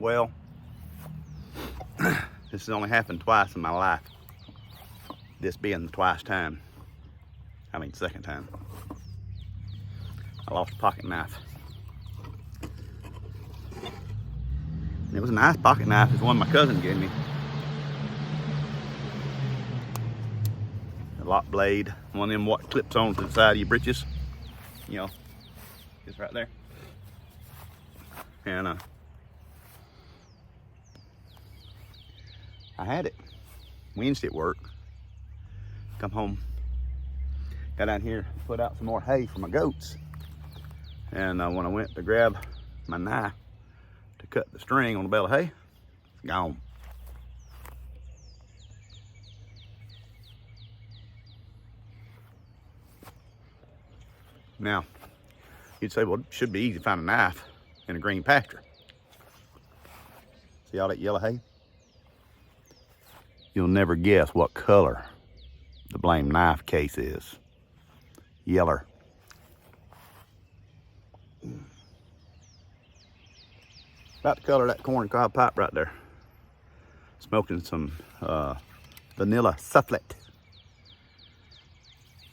Well, this has only happened twice in my life. This being the second time. I lost a pocket knife. And it was a nice pocket knife. It's one my cousin gave me. A lock blade, one of them what clips on to the side of your britches. You know, just right there. And I had it Wednesday at work. Come home, got out here, put out some more hay for my goats. And when I went to grab my knife to cut the string on the bale of hay, it's gone. Now, you'd say, well, it should be easy to find a knife in a green pasture. See all that yellow hay? You'll never guess what color the blame knife case is. Yeller. About the color of that corn cob pipe right there. Smoking some vanilla soufflet.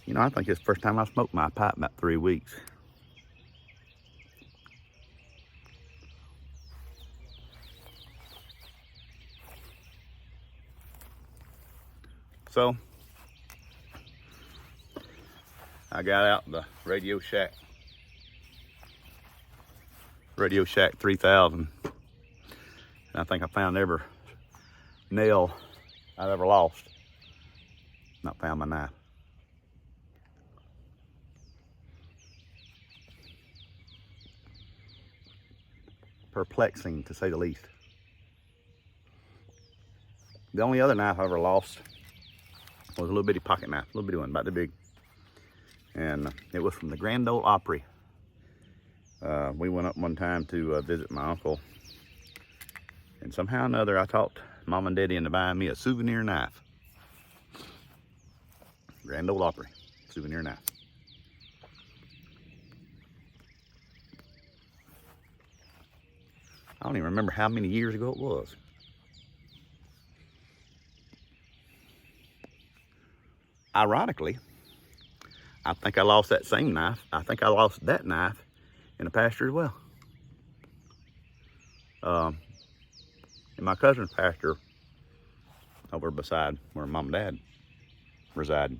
You know, I think it's the first time I smoked my pipe in about 3 weeks. So, I got out the Radio Shack 3000. And I think I found every nail I've ever lost. Not found my knife. Perplexing, to say the least. The only other knife I ever lost was a little bitty pocket knife, a little bitty one, about that big. And it was from the Grand Ole Opry. We went up one time to visit my uncle. And somehow or another, I talked Mom and Daddy into buying me a souvenir knife. Grand Ole Opry, souvenir knife. I don't even remember how many years ago it was. Ironically, I think I lost that same knife. I think I lost that knife in a pasture as well. In my cousin's pasture over beside where Mom and Dad reside.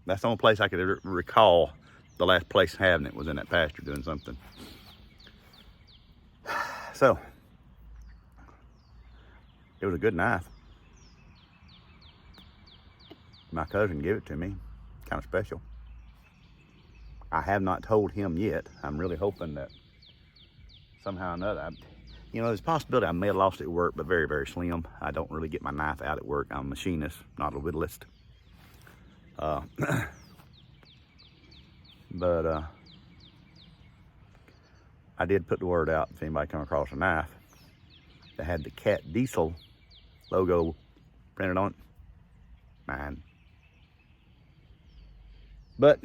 That's the only place I could recall the last place having it was in that pasture doing something. So, it was a good knife. My cousin gave it to me, kind of special. I have not told him yet. I'm really hoping that somehow or another, you know, there's a possibility I may have lost it at work, but very, very slim. I don't really get my knife out at work. I'm a machinist, not a whittlist. But I did put the word out if anybody come across a knife that had the Cat Diesel logo printed on it. Mine. But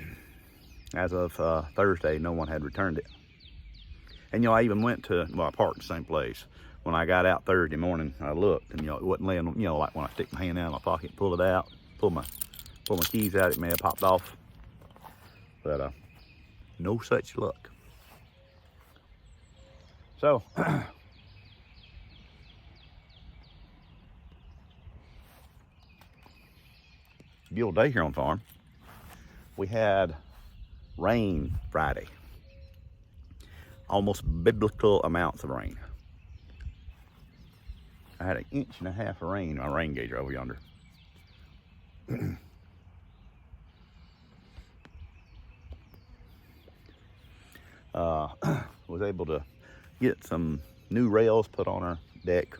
as of Thursday, no one had returned it. And, you know, I even went to, well, I parked the same place. When I got out Thursday morning, I looked, and, you know, it wasn't laying, you know, like when I stick my hand out in my pocket, pull it out, pull my keys out, it may have popped off. But no such luck. So, beautiful day here on the farm. We had rain Friday. Almost biblical amounts of rain. I had 1.5 inches of rain on my rain gauge over yonder. Was able to get some new rails put on our deck.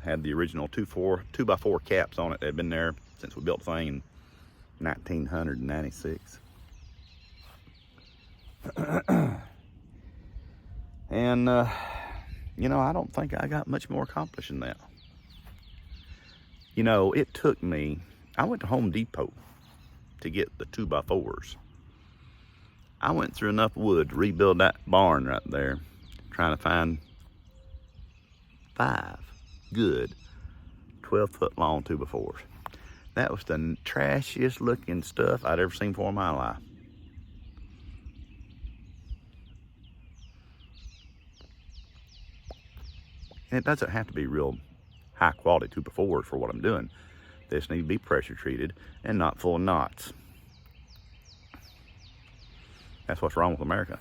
Had the original 2x4 caps on it that had been there since we built the thing in 1996. And you know, I don't think I got much more accomplished than that. You know, it took me, I went to Home Depot to get the 2x4s. I went through enough wood to rebuild that barn right there, trying to find 5 good 12-foot long 2x4s. That was the trashiest looking stuff I'd ever seen before in my life. And it doesn't have to be real high quality 2x4s for what I'm doing. They just need to be pressure treated and not full of knots. That's what's wrong with America.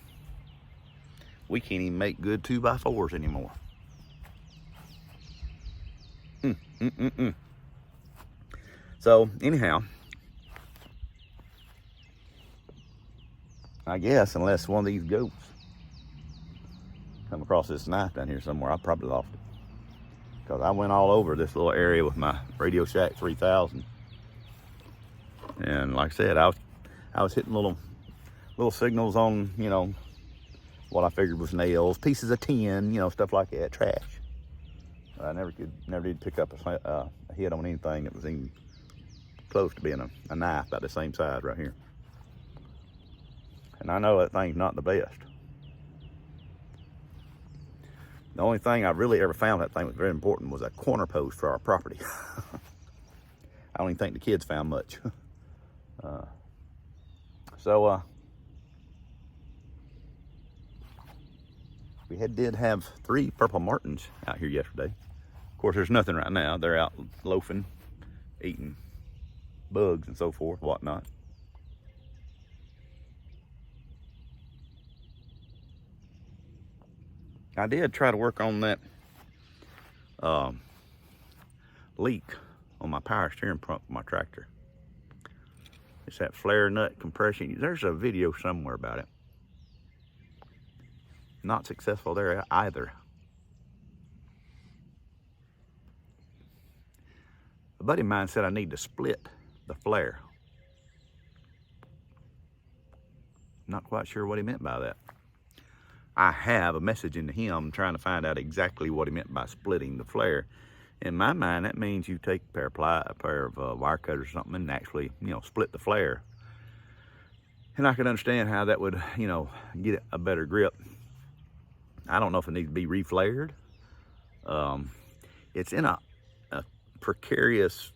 We can't even make good 2x4s anymore. So anyhow, I guess unless one of these goats come across this knife down here somewhere, I probably lost it. Because I went all over this little area with my Radio Shack 3000. And like I said, I was hitting little signals on, you know, what I figured was nails, pieces of tin, you know, stuff like that, trash. But I never did pick up a hit on anything that was even close to being a knife about the same size right here. And I know that thing's not the best. The only thing I really ever found that thing was very important was a corner post for our property. I don't even think the kids found much. We did have 3 purple martins out here yesterday. Of course, there's nothing right now. They're out loafing, eating bugs and so forth, whatnot. I did try to work on that leak on my power steering pump for my tractor. It's that flare nut compression. There's a video somewhere about it. Not successful there either. A buddy of mine said I need to split the flare. Not quite sure what he meant by that. I have a message into him trying to find out exactly what he meant by splitting the flare. In my mind, that means you take a pair of wire cutters or something and actually, you know, split the flare. And I can understand how that would, you know, get a better grip. I don't know if it needs to be reflared. It's in a precarious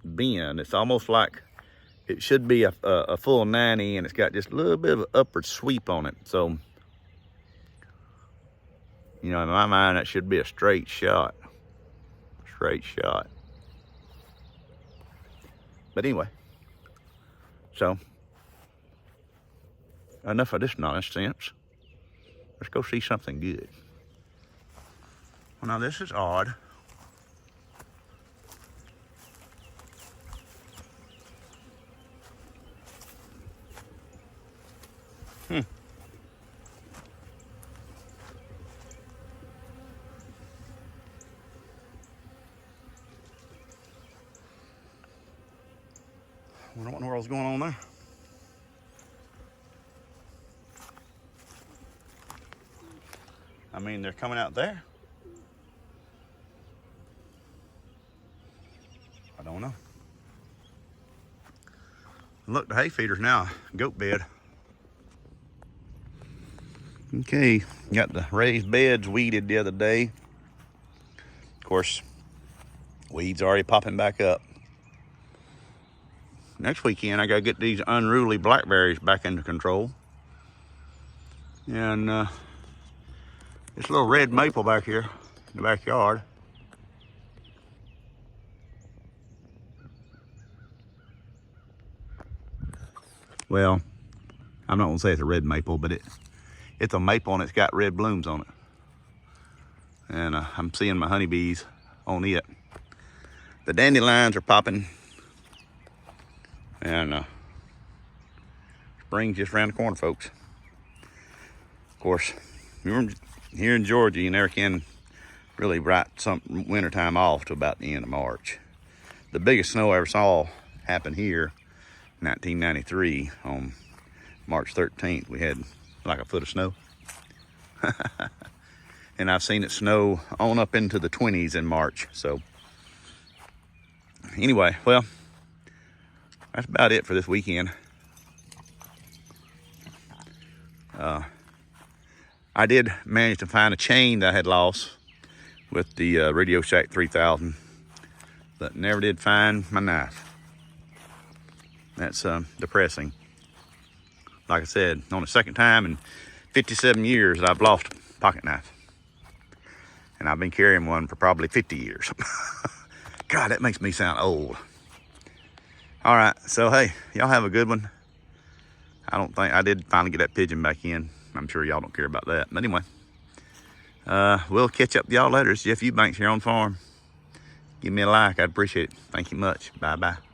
bend. It's almost like it should be a full 90, and it's got just a little bit of an upward sweep on it. So, you know, in my mind, that should be a straight shot. Straight shot. But anyway, so enough of this nonsense. Let's go see something good. Well, now this is odd. I wonder what in the world's going on there. I mean, they're coming out there. I don't know. Look, the hay feeder's now goat bed. Okay, got the raised beds weeded the other day. Of course, weeds already popping back up. Next weekend, I gotta get these unruly blackberries back into control. And this little red maple back here in the backyard. Well, I'm not gonna say it's a red maple, but it's a maple and it's got red blooms on it. And I'm seeing my honeybees on it. The dandelions are popping. And spring's just around the corner, folks. Of course, here in Georgia, you never can really write some wintertime off to about the end of March. The biggest snow I ever saw happen here, 1993, on March 13th. We had like a foot of snow. And I've seen it snow on up into the 20s in March. So anyway, well, that's about it for this weekend. I did manage to find a chain that I had lost with the Radio Shack 3000, but never did find my knife. That's depressing. Like I said, on the second time in 57 years that I've lost a pocket knife. And I've been carrying one for probably 50 years. God, that makes me sound old. All right, so hey, y'all have a good one. I did finally get that pigeon back in. I'm sure y'all don't care about that. But anyway, we'll catch up with y'all later. It's Jeff Eubanks here on the farm. Give me a like, I'd appreciate it. Thank you much. Bye-bye.